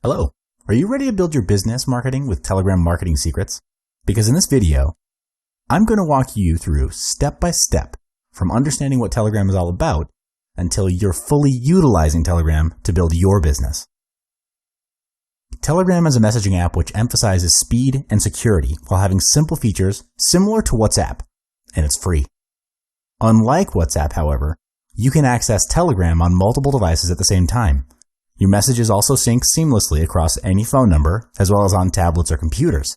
Hello, are you ready to build your business marketing with Telegram Marketing Secrets? Because in this video, I'm going to walk you through step by step from understanding what Telegram is all about until you're fully utilizing Telegram to build your business. Telegram is a messaging app which emphasizes speed and security while having simple features similar to WhatsApp, and it's free. Unlike WhatsApp, however, you can access Telegram on multiple devices at the same time. Your messages also sync seamlessly across any phone number, as well as on tablets or computers.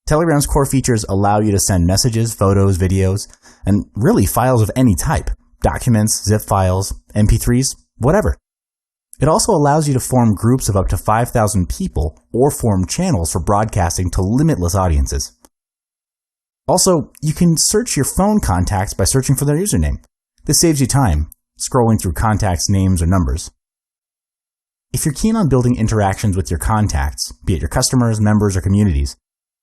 Telegram's core features allow you to send messages, photos, videos, and really files of any type, documents, zip files, MP3s, whatever. It also allows you to form groups of up to 5,000 people or form channels for broadcasting to limitless audiences. Also, you can search your phone contacts by searching for their username. This saves you time, scrolling through contacts' names or numbers. If you're keen on building interactions with your contacts, be it your customers, members, or communities,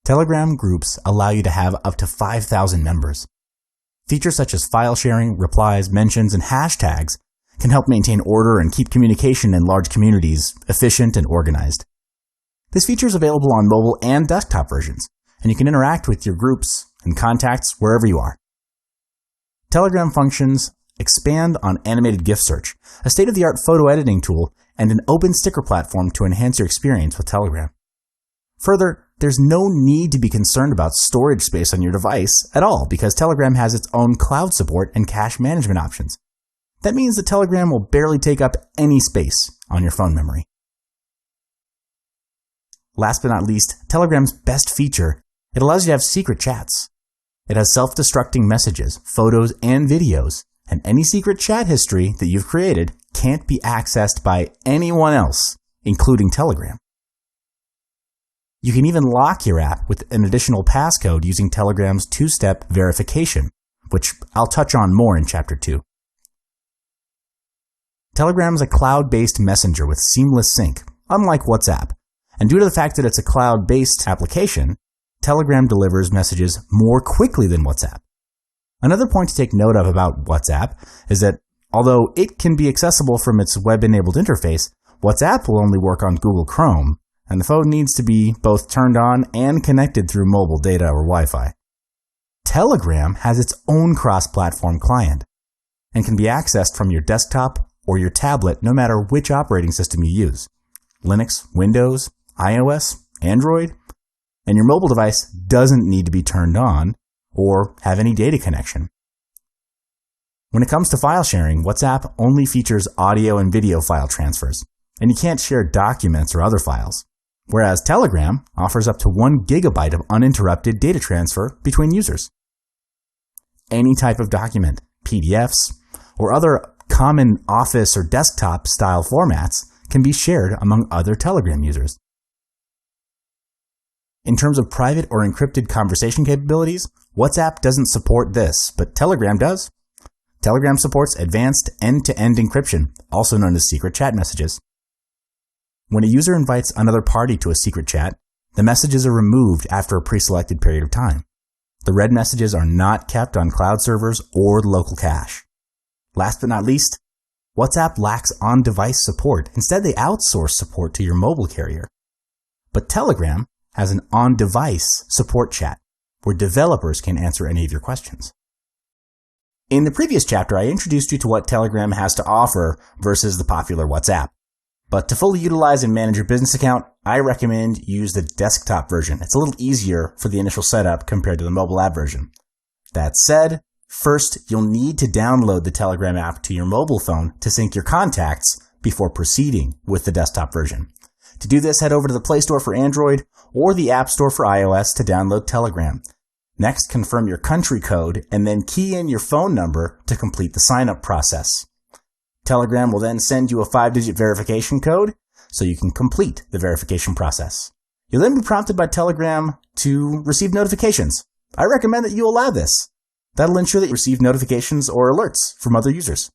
Telegram groups allow you to have up to 5,000 members. Features such as file sharing, replies, mentions, and hashtags can help maintain order and keep communication in large communities efficient and organized. This feature is available on mobile and desktop versions, and you can interact with your groups and contacts wherever you are. Telegram functions expand on animated GIF search, a state-of-the-art photo editing tool, and an open sticker platform to enhance your experience with Telegram. Further, there's no need to be concerned about storage space on your device at all because Telegram has its own cloud support and cache management options. That means that Telegram will barely take up any space on your phone memory. Last but not least, Telegram's best feature, it allows you to have secret chats. It has self-destructing messages, photos, and videos, and any secret chat history that you've created can't be accessed by anyone else, including Telegram. You can even lock your app with an additional passcode using Telegram's two-step verification, which I'll touch on more in Chapter 2. Telegram is a cloud-based messenger with seamless sync, unlike WhatsApp, and due to the fact that it's a cloud-based application, Telegram delivers messages more quickly than WhatsApp. Another point to take note of about WhatsApp is that although it can be accessible from its web-enabled interface, WhatsApp will only work on Google Chrome, and the phone needs to be both turned on and connected through mobile data or Wi-Fi. Telegram has its own cross-platform client and can be accessed from your desktop or your tablet no matter which operating system you use, Linux, Windows, iOS, Android, and your mobile device doesn't need to be turned on or have any data connection. When it comes to file sharing, WhatsApp only features audio and video file transfers, and you can't share documents or other files, whereas Telegram offers up to 1 gigabyte of uninterrupted data transfer between users. Any type of document, PDFs, or other common Office or desktop style formats can be shared among other Telegram users. In terms of private or encrypted conversation capabilities, WhatsApp doesn't support this, but Telegram does. Telegram supports advanced end-to-end encryption, also known as secret chat messages. When a user invites another party to a secret chat, the messages are removed after a pre-selected period of time. The read messages are not kept on cloud servers or the local cache. Last but not least, WhatsApp lacks on-device support. Instead, they outsource support to your mobile carrier. But Telegram has an on-device support chat where developers can answer any of your questions. In the previous chapter, I introduced you to what Telegram has to offer versus the popular WhatsApp. But to fully utilize and manage your business account, I recommend you use the desktop version. It's a little easier for the initial setup compared to the mobile app version. That said, first, you'll need to download the Telegram app to your mobile phone to sync your contacts before proceeding with the desktop version. To do this, head over to the Play Store for Android or the App Store for iOS to download Telegram. Next, confirm your country code and then key in your phone number to complete the sign-up process. Telegram will then send you a 5-digit verification code so you can complete the verification process. You'll then be prompted by Telegram to receive notifications. I recommend that you allow this. That'll ensure that you receive notifications or alerts from other users.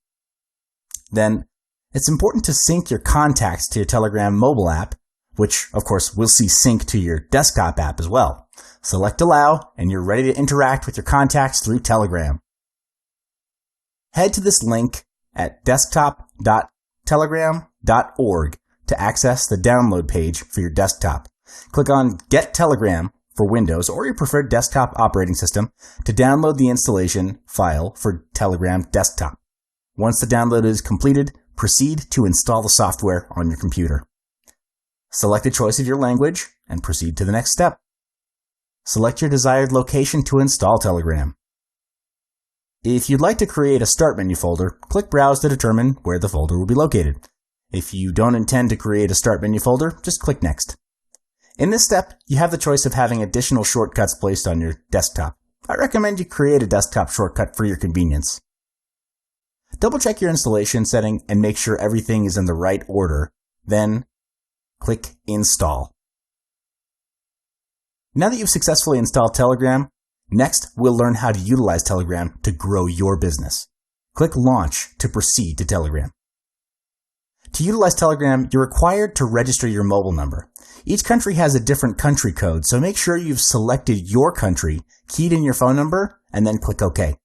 Then, it's important to sync your contacts to your Telegram mobile app, which, of course, will see sync to your desktop app as well. Select Allow, and you're ready to interact with your contacts through Telegram. Head to this link at desktop.telegram.org to to access the download page for your desktop. Click on Get Telegram for Windows or your preferred desktop operating system to download the installation file for Telegram Desktop. Once the download is completed, proceed to install the software on your computer. Select a choice of your language and proceed to the next step. Select your desired location to install Telegram. If you'd like to create a Start menu folder, click Browse to determine where the folder will be located. If you don't intend to create a Start menu folder, just click Next. In this step, you have the choice of having additional shortcuts placed on your desktop. I recommend you create a desktop shortcut for your convenience. Double-check your installation setting and make sure everything is in the right order. Then, click Install. Now that you've successfully installed Telegram, next we'll learn how to utilize Telegram to grow your business. Click Launch to proceed to Telegram. To utilize Telegram, you're required to register your mobile number. Each country has a different country code, so make sure you've selected your country, keyed in your phone number, and then click OK.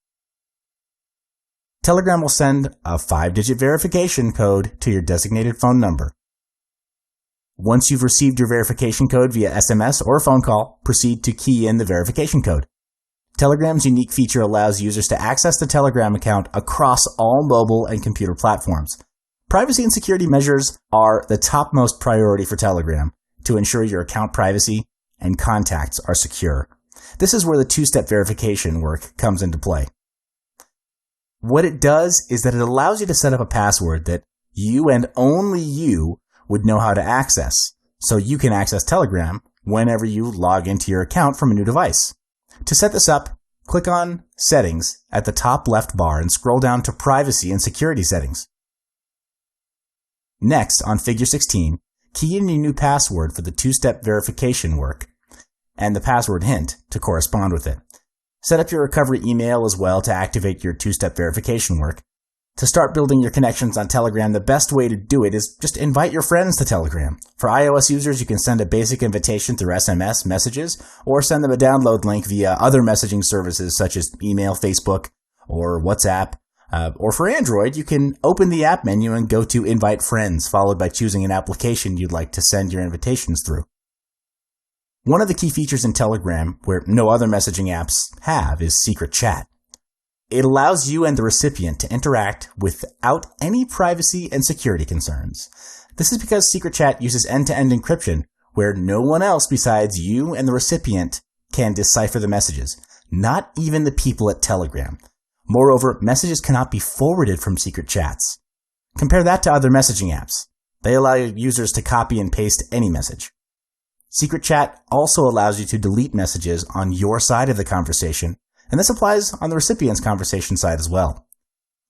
Telegram will send a 5-digit verification code to your designated phone number. Once you've received your verification code via SMS or phone call, proceed to key in the verification code. Telegram's unique feature allows users to access the Telegram account across all mobile and computer platforms. Privacy and security measures are the topmost priority for Telegram to ensure your account privacy and contacts are secure. This is where the two-step verification work comes into play. What it does is that it allows you to set up a password that you and only you would know how to access, so you can access Telegram whenever you log into your account from a new device. To set this up, click on Settings at the top left bar and scroll down to Privacy and Security Settings. Next, on Figure 16, key in your new password for the two-step verification work and the password hint to correspond with it. Set up your recovery email as well to activate your two-step verification work. To start building your connections on Telegram, the best way to do it is just invite your friends to Telegram. For iOS users, you can send a basic invitation through SMS messages or send them a download link via other messaging services such as email, Facebook, or WhatsApp. Or for Android, you can open the app menu and go to Invite Friends, followed by choosing an application you'd like to send your invitations through. One of the key features in Telegram, where no other messaging apps have, is Secret Chat. It allows you and the recipient to interact without any privacy and security concerns. This is because Secret Chat uses end-to-end encryption, where no one else besides you and the recipient can decipher the messages, not even the people at Telegram. Moreover, messages cannot be forwarded from Secret Chats. Compare that to other messaging apps. They allow users to copy and paste any message. Secret Chat also allows you to delete messages on your side of the conversation, and this applies on the recipient's conversation side as well.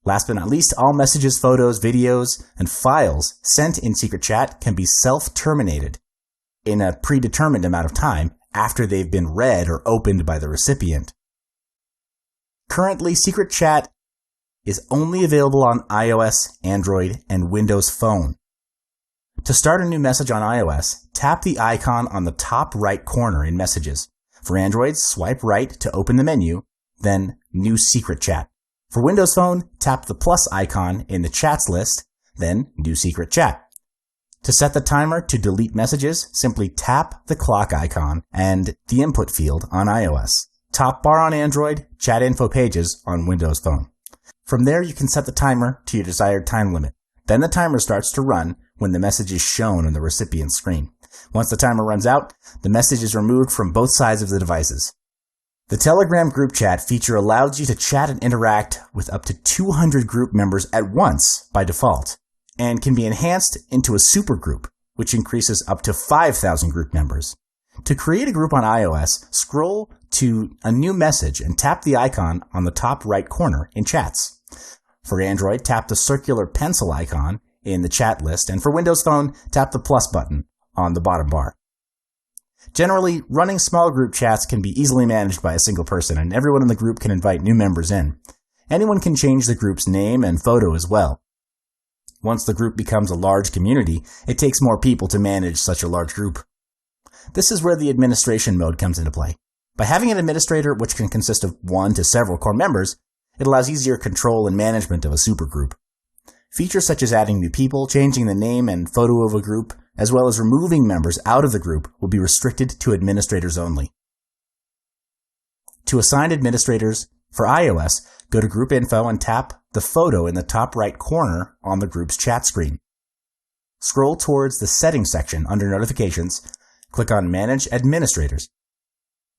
Last but not least, all messages, photos, videos, and files sent in Secret Chat can be self-terminated in a predetermined amount of time after they've been read or opened by the recipient. Currently, Secret Chat is only available on iOS, Android, and Windows Phone. To start a new message on iOS, tap the icon on the top right corner in Messages. For Android, swipe right to open the menu, then New Secret Chat. For Windows Phone, tap the plus icon in the Chats list, then New Secret Chat. To set the timer to delete messages, simply tap the clock icon and the input field on iOS. Top bar on Android, Chat Info Pages on Windows Phone. From there, you can set the timer to your desired time limit. Then the timer starts to run when the message is shown on the recipient's screen. Once the timer runs out, the message is removed from both sides of the devices. The Telegram group chat feature allows you to chat and interact with up to 200 group members at once by default, and can be enhanced into a supergroup, which increases up to 5,000 group members. To create a group on iOS, scroll to a new message and tap the icon on the top right corner in Chats. For Android, tap the circular pencil icon in the chat list, and for Windows Phone, tap the plus button on the bottom bar. Generally, running small group chats can be easily managed by a single person, and everyone in the group can invite new members in. Anyone can change the group's name and photo as well. Once the group becomes a large community, it takes more people to manage such a large group. This is where the administration mode comes into play. By having an administrator, which can consist of one to several core members, it allows easier control and management of a supergroup. Features such as adding new people, changing the name and photo of a group, as well as removing members out of the group will be restricted to administrators only. To assign administrators for iOS, go to Group Info and tap the photo in the top right corner on the group's chat screen. Scroll towards the Settings section under Notifications, click on Manage Administrators.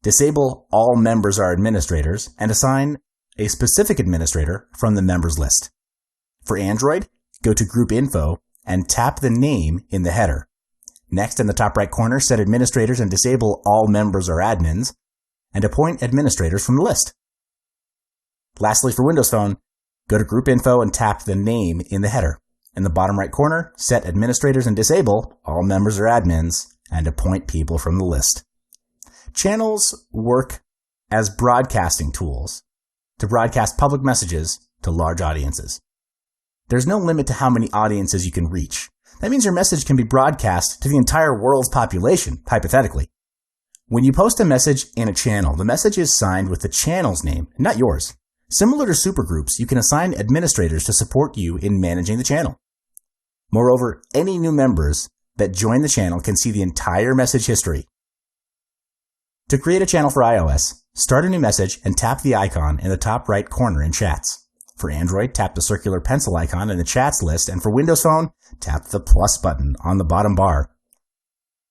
Disable All Members are Administrators and assign a specific administrator from the members list. For Android, go to Group Info and tap the name in the header. Next, in the top right corner, set administrators and disable All Members are Admins, and appoint administrators from the list. Lastly, for Windows Phone, go to Group Info and tap the name in the header. In the bottom right corner, set administrators and disable All Members are Admins, and appoint people from the list. Channels work as broadcasting tools to broadcast public messages to large audiences. There's no limit to how many audiences you can reach. That means your message can be broadcast to the entire world's population, hypothetically. When you post a message in a channel, the message is signed with the channel's name, not yours. Similar to supergroups, you can assign administrators to support you in managing the channel. Moreover, any new members that join the channel can see the entire message history. To create a channel for iOS, start a new message and tap the icon in the top right corner in Chats. For Android, tap the circular pencil icon in the Chats list, and for Windows Phone, tap the plus button on the bottom bar.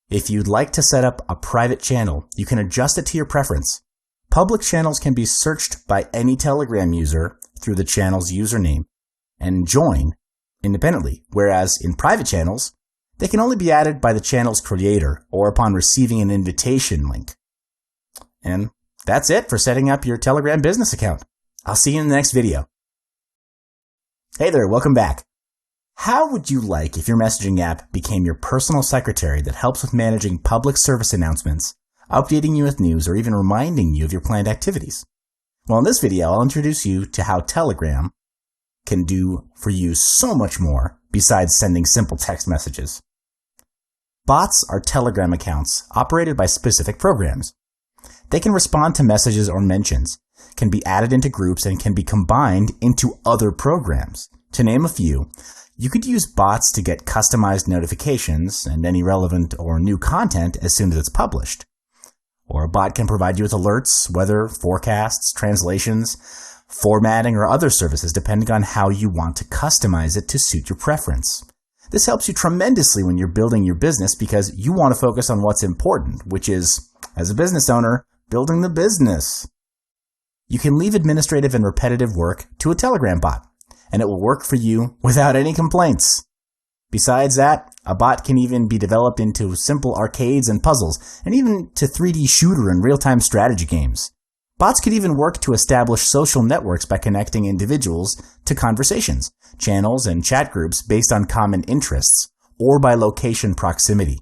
If you'd like to set up a private channel, you can adjust it to your preference. Public channels can be searched by any Telegram user through the channel's username and join independently, whereas in private channels, they can only be added by the channel's creator or upon receiving an invitation link. And that's it for setting up your Telegram business account. I'll see you in the next video. Hey there, welcome back. How would you like if your messaging app became your personal secretary that helps with managing public service announcements, updating you with news, or even reminding you of your planned activities? Well, in this video, I'll introduce you to how Telegram can do for you so much more besides sending simple text messages. Bots are Telegram accounts operated by specific programs. They can respond to messages or mentions, can be added into groups, and can be combined into other programs. To name a few, you could use bots to get customized notifications and any relevant or new content as soon as it's published. Or a bot can provide you with alerts, weather, forecasts, translations, formatting, or other services depending on how you want to customize it to suit your preference. This helps you tremendously when you're building your business because you want to focus on what's important, which is, as a business owner, building the business. You can leave administrative and repetitive work to a Telegram bot, and it will work for you without any complaints. Besides that, a bot can even be developed into simple arcades and puzzles, and even to 3D shooter and real-time strategy games. Bots could even work to establish social networks by connecting individuals to conversations, channels, and chat groups based on common interests, or by location proximity.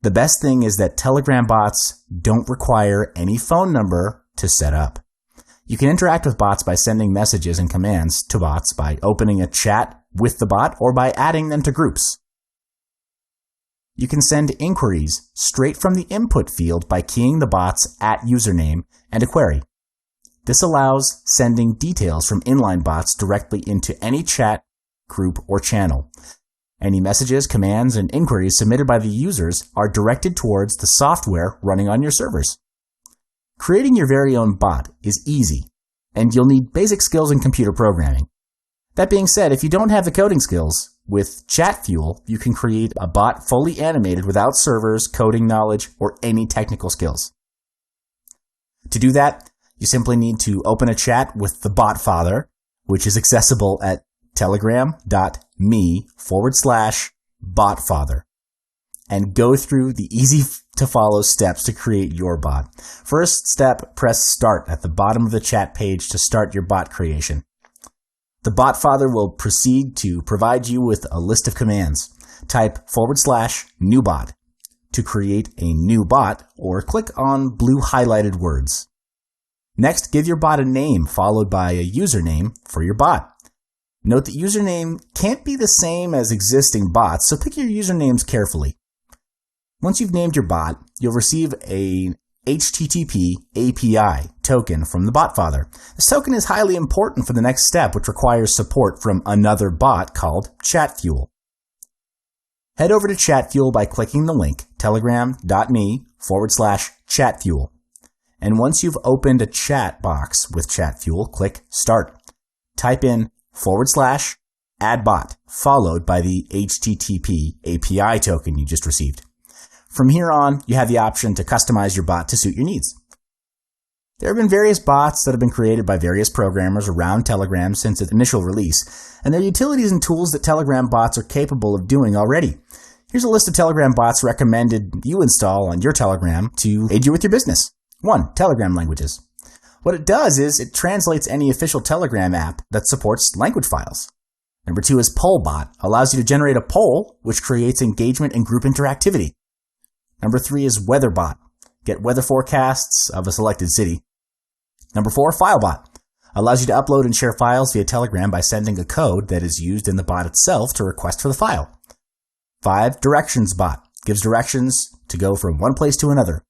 The best thing is that Telegram bots don't require any phone number to set up. You can interact with bots by sending messages and commands to bots by opening a chat with the bot or by adding them to groups. You can send inquiries straight from the input field by keying the bot's @username and a query. This allows sending details from inline bots directly into any chat, group, or channel. Any messages, commands, and inquiries submitted by the users are directed towards the software running on your servers. Creating your very own bot is easy, and you'll need basic skills in computer programming. That being said, if you don't have the coding skills, with ChatFuel, you can create a bot fully animated without servers, coding knowledge, or any technical skills. To do that, you simply need to open a chat with the BotFather, which is accessible at telegram.me/BotFather, and go through the easy-to-follow steps to create your bot. First step, press Start at the bottom of the chat page to start your bot creation. The BotFather will proceed to provide you with a list of commands. Type /newbot to create a new bot, or click on blue highlighted words. Next, give your bot a name followed by a username for your bot. Note that username can't be the same as existing bots, so pick your usernames carefully. Once you've named your bot, you'll receive an HTTP API token from the BotFather. This token is highly important for the next step, which requires support from another bot called ChatFuel. Head over to ChatFuel by clicking the link telegram.me/ChatFuel. And once you've opened a chat box with ChatFuel, click Start. Type in /add-bot, followed by the HTTP API token you just received. From here on, you have the option to customize your bot to suit your needs. There have been various bots that have been created by various programmers around Telegram since its initial release, and there are utilities and tools that Telegram bots are capable of doing already. Here's a list of Telegram bots recommended you install on your Telegram to aid you with your business. 1. Telegram languages. What it does is it translates any official Telegram app that supports language files. Number 2 is Pollbot, allows you to generate a poll, which creates engagement and group interactivity. Number 3 is WeatherBot, get weather forecasts of a selected city. Number 4, FileBot, allows you to upload and share files via Telegram by sending a code that is used in the bot itself to request for the file. 5, DirectionsBot, gives directions to go from one place to another.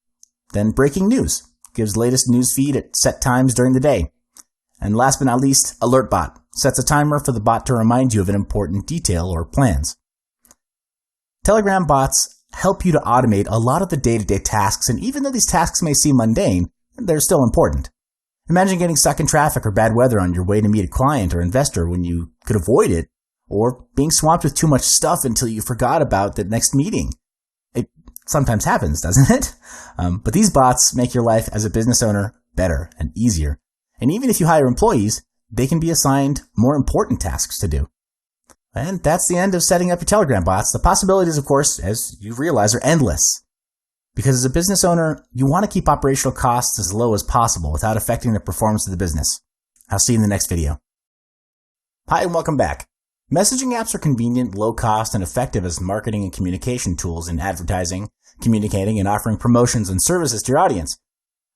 Then Breaking News, gives latest news feed at set times during the day. And last but not least, AlertBot, sets a timer for the bot to remind you of an important detail or plans. Telegram bots help you to automate a lot of the day-to-day tasks, and even though these tasks may seem mundane, they're still important. Imagine getting stuck in traffic or bad weather on your way to meet a client or investor when you could avoid it, or being swamped with too much stuff until you forgot about the next meeting. It sometimes happens, doesn't it? But these bots make your life as a business owner better and easier. And even if you hire employees, they can be assigned more important tasks to do. And that's the end of setting up your Telegram bots. The possibilities, of course, as you realize, are endless. Because as a business owner, you want to keep operational costs as low as possible without affecting the performance of the business. I'll see you in the next video. Hi, and welcome back. Messaging apps are convenient, low cost, and effective as marketing and communication tools in advertising, communicating, and offering promotions and services to your audience.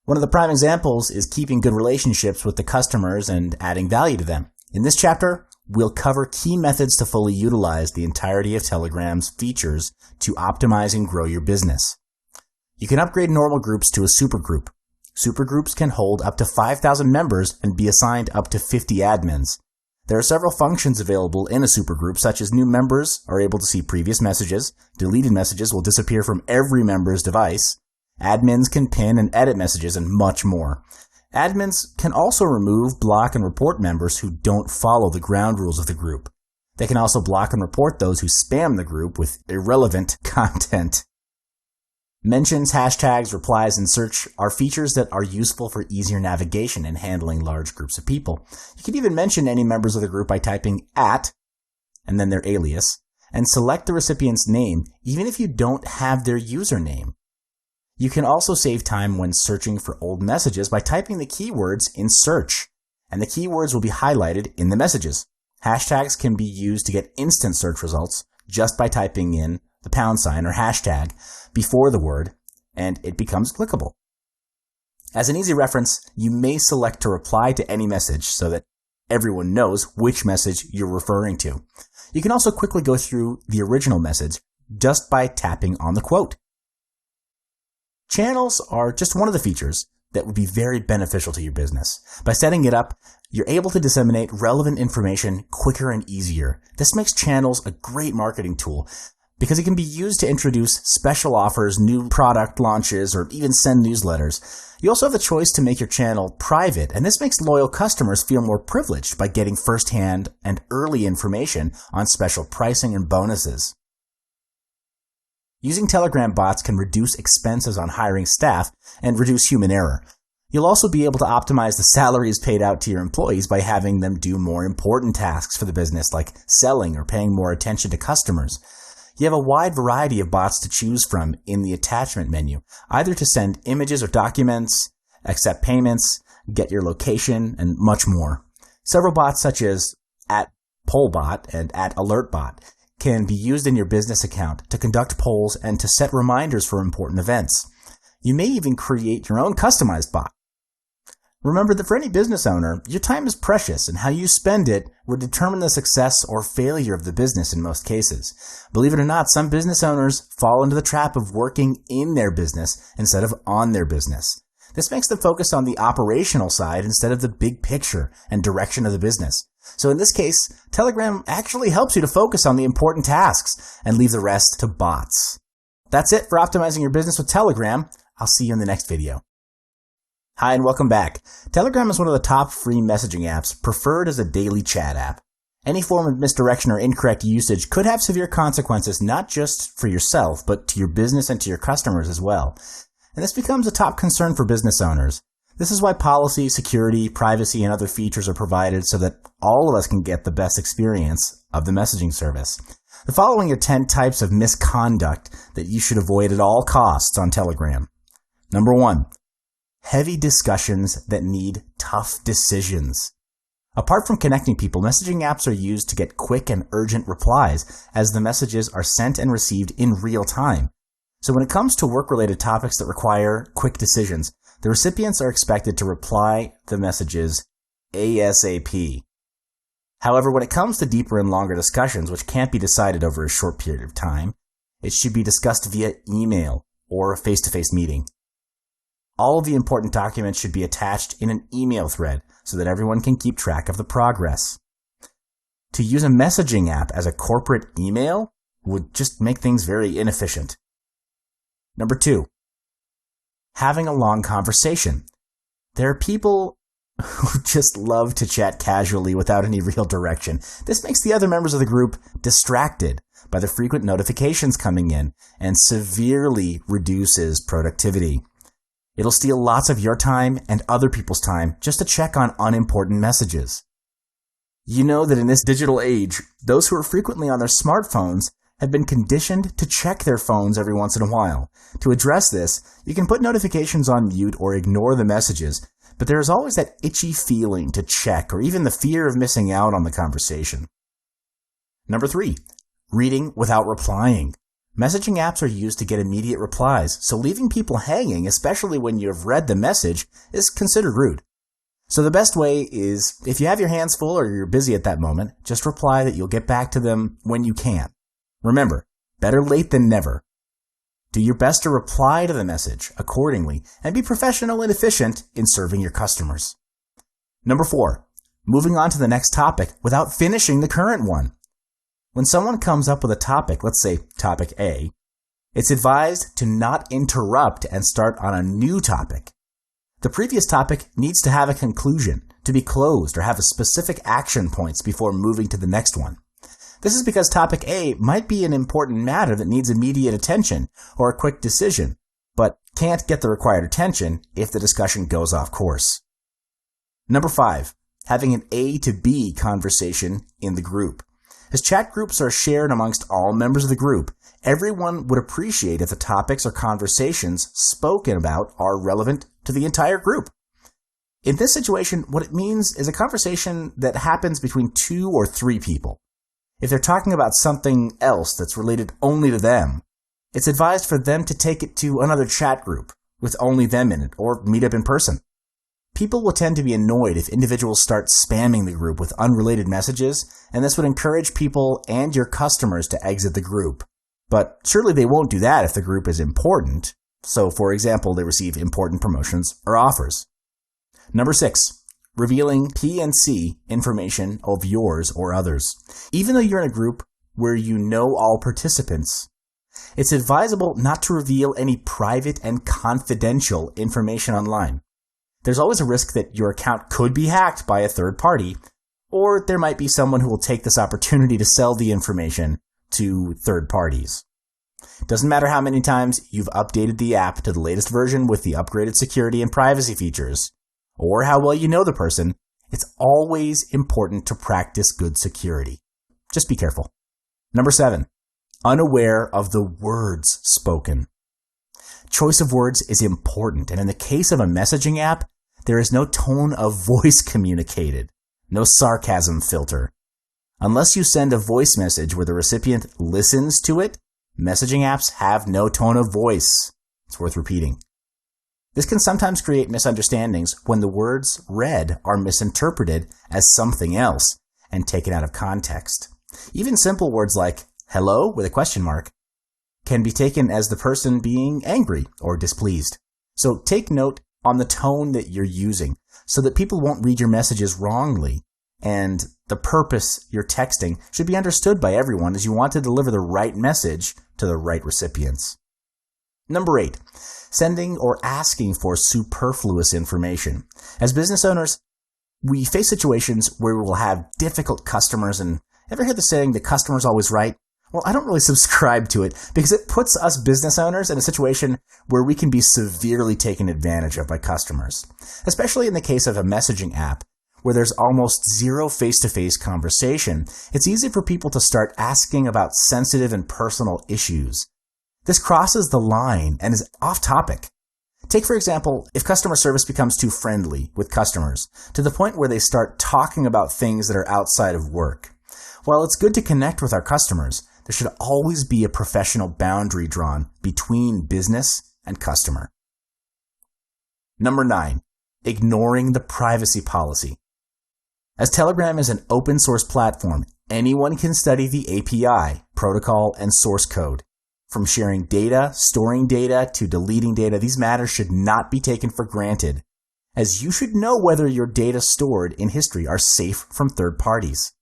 One of the prime examples is keeping good relationships with the customers and adding value to them. In this chapter, we'll cover key methods to fully utilize the entirety of Telegram's features to optimize and grow your business. You can upgrade normal groups to a supergroup. Supergroups can hold up to 5,000 members and be assigned up to 50 admins. There are several functions available in a supergroup, such as new members are able to see previous messages, deleted messages will disappear from every member's device, admins can pin and edit messages, and much more. Admins can also remove, block, and report members who don't follow the ground rules of the group. They can also block and report those who spam the group with irrelevant content. Mentions, hashtags, replies, and search are features that are useful for easier navigation in handling large groups of people. You can even mention any members of the group by typing @ and then their alias, and select the recipient's name even if you don't have their username. You can also save time when searching for old messages by typing the keywords in search, and the keywords will be highlighted in the messages. Hashtags can be used to get instant search results just by typing in the # or hashtag before the word, and it becomes clickable. As an easy reference, you may select to reply to any message so that everyone knows which message you're referring to. You can also quickly go through the original message just by tapping on the quote. Channels are just one of the features that would be very beneficial to your business. By setting it up, you're able to disseminate relevant information quicker and easier. This makes channels a great marketing tool because it can be used to introduce special offers, new product launches, or even send newsletters. You also have the choice to make your channel private, and this makes loyal customers feel more privileged by getting firsthand and early information on special pricing and bonuses. Using Telegram bots can reduce expenses on hiring staff and reduce human error. You'll also be able to optimize the salaries paid out to your employees by having them do more important tasks for the business, like selling or paying more attention to customers. You have a wide variety of bots to choose from in the attachment menu, either to send images or documents, accept payments, get your location, and much more. Several bots such as @Pollbot and @AlertBot can be used in your business account to conduct polls and to set reminders for important events. You may even create your own customized bot. Remember that for any business owner, your time is precious, and how you spend it would determine the success or failure of the business in most cases. Believe it or not, some business owners fall into the trap of working in their business instead of on their business. This makes them focus on the operational side instead of the big picture and direction of the business. So in this case, Telegram actually helps you to focus on the important tasks and leave the rest to bots. That's it for optimizing your business with Telegram. I'll see you in the next video. Hi and welcome back. Telegram is one of the top free messaging apps preferred as a daily chat app. Any form of misdirection or incorrect usage could have severe consequences not just for yourself, but to your business and to your customers as well. And this becomes a top concern for business owners. This is why policy, security, privacy, and other features are provided so that all of us can get the best experience of the messaging service. The following are 10 types of misconduct that you should avoid at all costs on Telegram. Number 1. Heavy discussions that need tough decisions. Apart from connecting people, messaging apps are used to get quick and urgent replies as the messages are sent and received in real time. So when it comes to work-related topics that require quick decisions, the recipients are expected to reply the messages ASAP. However, when it comes to deeper and longer discussions, which can't be decided over a short period of time, it should be discussed via email or a face-to-face meeting. All of the important documents should be attached in an email thread so that everyone can keep track of the progress. To use a messaging app as a corporate email would just make things very inefficient. Number 2, having a long conversation. There are people who just love to chat casually without any real direction. This makes the other members of the group distracted by the frequent notifications coming in and severely reduces productivity. It'll steal lots of your time and other people's time just to check on unimportant messages. You know that in this digital age, those who are frequently on their smartphones have been conditioned to check their phones every once in a while. To address this, you can put notifications on mute or ignore the messages, but there is always that itchy feeling to check or even the fear of missing out on the conversation. Number 3, reading without replying. Messaging apps are used to get immediate replies, so leaving people hanging, especially when you have read the message, is considered rude. So the best way is, if you have your hands full or you're busy at that moment, just reply that you'll get back to them when you can. Remember, better late than never. Do your best to reply to the message accordingly and be professional and efficient in serving your customers. Number 4, moving on to the next topic without finishing the current one. When someone comes up with a topic, let's say topic A, it's advised to not interrupt and start on a new topic. The previous topic needs to have a conclusion, to be closed, or have a specific action points before moving to the next one. This is because topic A might be an important matter that needs immediate attention or a quick decision, but can't get the required attention if the discussion goes off course. Number 5, having an A to B conversation in the group. As chat groups are shared amongst all members of the group, everyone would appreciate if the topics or conversations spoken about are relevant to the entire group. In this situation, what it means is a conversation that happens between 2 or 3 people. If they're talking about something else that's related only to them, it's advised for them to take it to another chat group with only them in it or meet up in person. People will tend to be annoyed if individuals start spamming the group with unrelated messages, and this would encourage people and your customers to exit the group. But surely they won't do that if the group is important. So, for example, they receive important promotions or offers. Number 6, revealing P&C information of yours or others. Even though you're in a group where you know all participants, it's advisable not to reveal any private and confidential information online. There's always a risk that your account could be hacked by a third party, or there might be someone who will take this opportunity to sell the information to third parties. Doesn't matter how many times you've updated the app to the latest version with the upgraded security and privacy features, or how well you know the person, it's always important to practice good security. Just be careful. Number 7, unaware of the words spoken. Choice of words is important, and in the case of a messaging app, there is no tone of voice communicated, no sarcasm filter. Unless you send a voice message where the recipient listens to it, messaging apps have no tone of voice. It's worth repeating. This can sometimes create misunderstandings when the words read are misinterpreted as something else and taken out of context. Even simple words like hello with a question mark can be taken as the person being angry or displeased. So take note on the tone that you're using so that people won't read your messages wrongly, and the purpose you're texting should be understood by everyone as you want to deliver the right message to the right recipients. Number 8, sending or asking for superfluous information. As business owners, we face situations where we will have difficult customers, and ever hear the saying, the customer's always right? Well, I don't really subscribe to it because it puts us business owners in a situation where we can be severely taken advantage of by customers, especially in the case of a messaging app where there's almost zero face-to-face conversation. It's easy for people to start asking about sensitive and personal issues. This crosses the line and is off topic. Take, for example, if customer service becomes too friendly with customers to the point where they start talking about things that are outside of work. While it's good to connect with our customers, there should always be a professional boundary drawn between business and customer. Number 9, ignoring the privacy policy. As Telegram is an open source platform, anyone can study the API, protocol, and source code. From sharing data, storing data, to deleting data, these matters should not be taken for granted, as you should know whether your data stored in history are safe from third parties.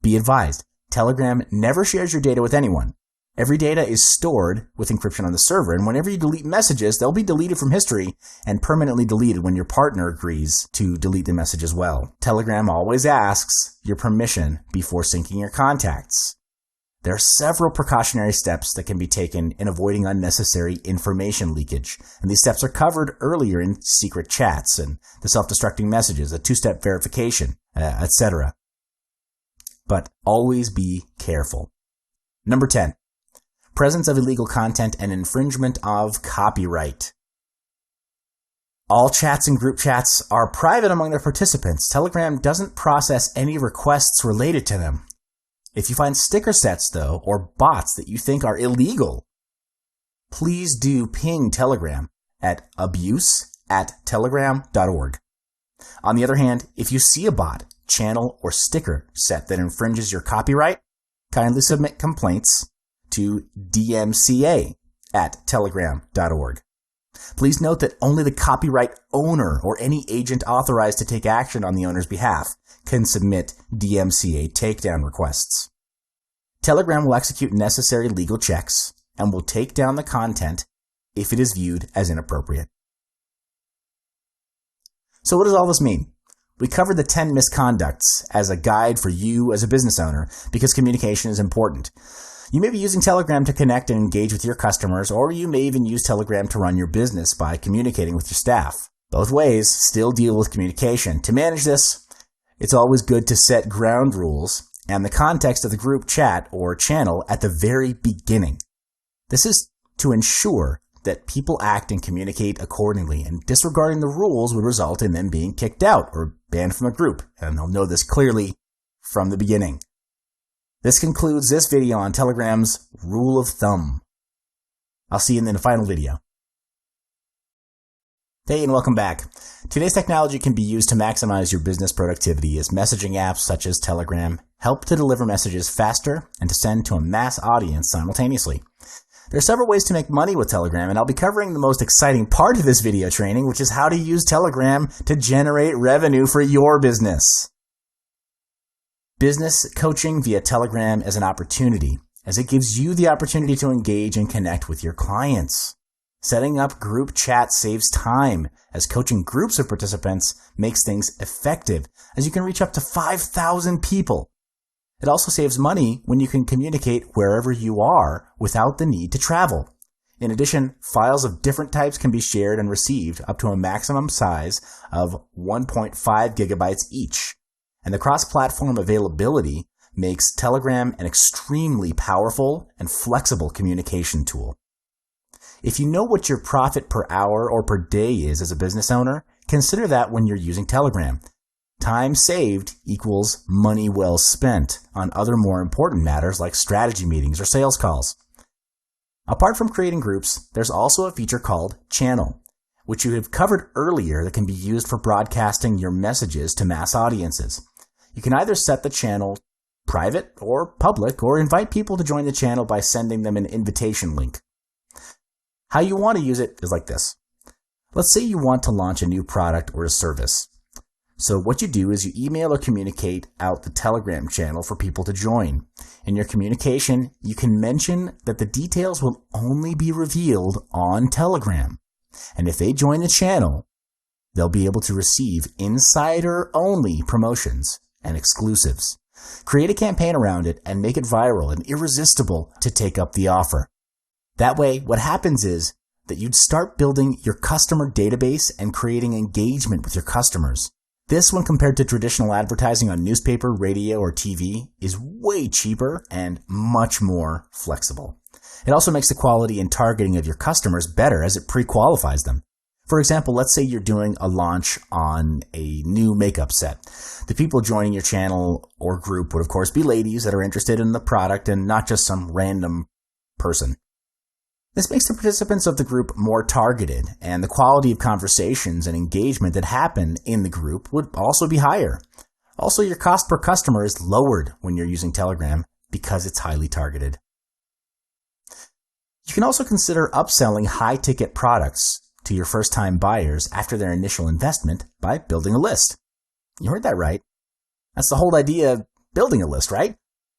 Be advised, Telegram never shares your data with anyone. Every data is stored with encryption on the server, and whenever you delete messages, they'll be deleted from history and permanently deleted when your partner agrees to delete the message as well. Telegram always asks your permission before syncing your contacts. There are several precautionary steps that can be taken in avoiding unnecessary information leakage, and these steps are covered earlier in secret chats and the self-destructing messages, a two-step verification, etc. But always be careful. Number 10, presence of illegal content and infringement of copyright. All chats and group chats are private among their participants. Telegram doesn't process any requests related to them. If you find sticker sets, though, or bots that you think are illegal, please do ping Telegram at abuse@telegram.org. On the other hand, if you see a bot, channel, or sticker set that infringes your copyright, kindly submit complaints to dmca@telegram.org. Please note that only the copyright owner or any agent authorized to take action on the owner's behalf can submit DMCA takedown requests. Telegram will execute necessary legal checks and will take down the content if it is viewed as inappropriate. So what does all this mean? We covered the 10 misconducts as a guide for you as a business owner because communication is important. You may be using Telegram to connect and engage with your customers, or you may even use Telegram to run your business by communicating with your staff. Both ways still deal with communication. To manage this, it's always good to set ground rules and the context of the group chat or channel at the very beginning. This is to ensure that people act and communicate accordingly, and disregarding the rules would result in them being kicked out or banned from a group, and they'll know this clearly from the beginning. This concludes this video on Telegram's rule of thumb. I'll see you in the final video. Hey, and welcome back. Today's technology can be used to maximize your business productivity as messaging apps such as Telegram help to deliver messages faster and to send to a mass audience simultaneously. There are several ways to make money with Telegram, and I'll be covering the most exciting part of this video training, which is how to use Telegram to generate revenue for your business. Business coaching via Telegram is an opportunity, as it gives you the opportunity to engage and connect with your clients. Setting up group chat saves time, as coaching groups of participants makes things effective, as you can reach up to 5,000 people. It also saves money when you can communicate wherever you are without the need to travel. In addition, files of different types can be shared and received up to a maximum size of 1.5 gigabytes each. And the cross-platform availability makes Telegram an extremely powerful and flexible communication tool. If you know what your profit per hour or per day is as a business owner, consider that when you're using Telegram. Time saved equals money well spent on other more important matters like strategy meetings or sales calls. Apart from creating groups, there's also a feature called Channel, which you have covered earlier, that can be used for broadcasting your messages to mass audiences. You can either set the channel private or public, or invite people to join the channel by sending them an invitation link. How you want to use it is like this. Let's say you want to launch a new product or a service. So what you do is you email or communicate out the Telegram channel for people to join. In your communication, you can mention that the details will only be revealed on Telegram. And if they join the channel, they'll be able to receive insider-only promotions and exclusives. Create a campaign around it and make it viral and irresistible to take up the offer. That way, what happens is that you'd start building your customer database and creating engagement with your customers. This, when compared to traditional advertising on newspaper, radio, or TV, is way cheaper and much more flexible. It also makes the quality and targeting of your customers better as it pre-qualifies them. For example, let's say you're doing a launch on a new makeup set. The people joining your channel or group would, of course, be ladies that are interested in the product and not just some random person. This makes the participants of the group more targeted, and the quality of conversations and engagement that happen in the group would also be higher. Also, your cost per customer is lowered when you're using Telegram because it's highly targeted. You can also consider upselling high-ticket products to your first-time buyers after their initial investment by building a list. You heard that right. That's the whole idea of building a list, right?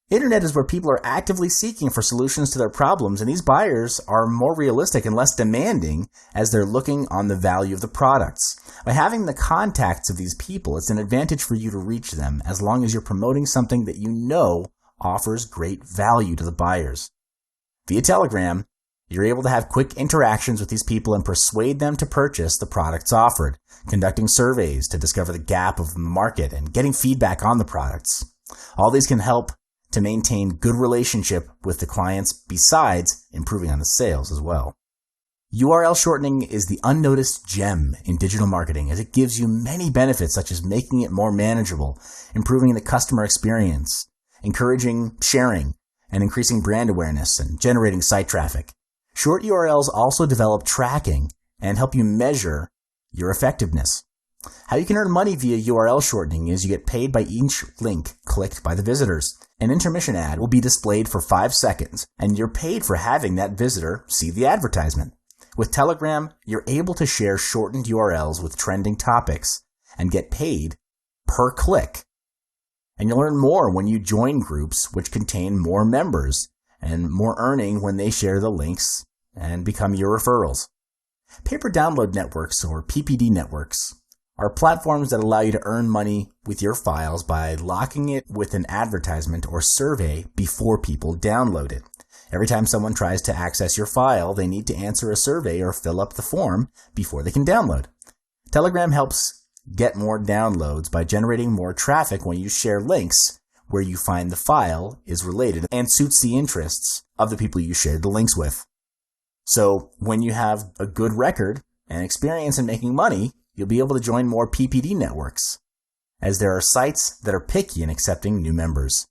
Internet is where people are actively seeking for solutions to their problems, and these buyers are more realistic and less demanding as they're looking on the value of the products. By having the contacts of these people, it's an advantage for you to reach them as long as you're promoting something that you know offers great value to the buyers. Via Telegram, you're able to have quick interactions with these people and persuade them to purchase the products offered, conducting surveys to discover the gap of the market and getting feedback on the products. All these can help to maintain good relationship with the clients besides improving on the sales as well. URL shortening is the unnoticed gem in digital marketing as it gives you many benefits such as making it more manageable, improving the customer experience, encouraging sharing, and increasing brand awareness and generating site traffic. Short URLs also develop tracking and help you measure your effectiveness. How you can earn money via URL shortening is you get paid by each link clicked by the visitors. An intermission ad will be displayed for 5 seconds, and you're paid for having that visitor see the advertisement. With Telegram, you're able to share shortened URLs with trending topics and get paid per click. And you'll earn more when you join groups which contain more members, and more earning when they share the links and become your referrals. Pay-per-download networks, or PPD networks, are platforms that allow you to earn money with your files by locking it with an advertisement or survey before people download it. Every time someone tries to access your file, they need to answer a survey or fill up the form before they can download. Telegram helps get more downloads by generating more traffic when you share links where you find the file is related and suits the interests of the people you shared the links with. So when you have a good record and experience in making money, you'll be able to join more PPD networks, as there are sites that are picky in accepting new members.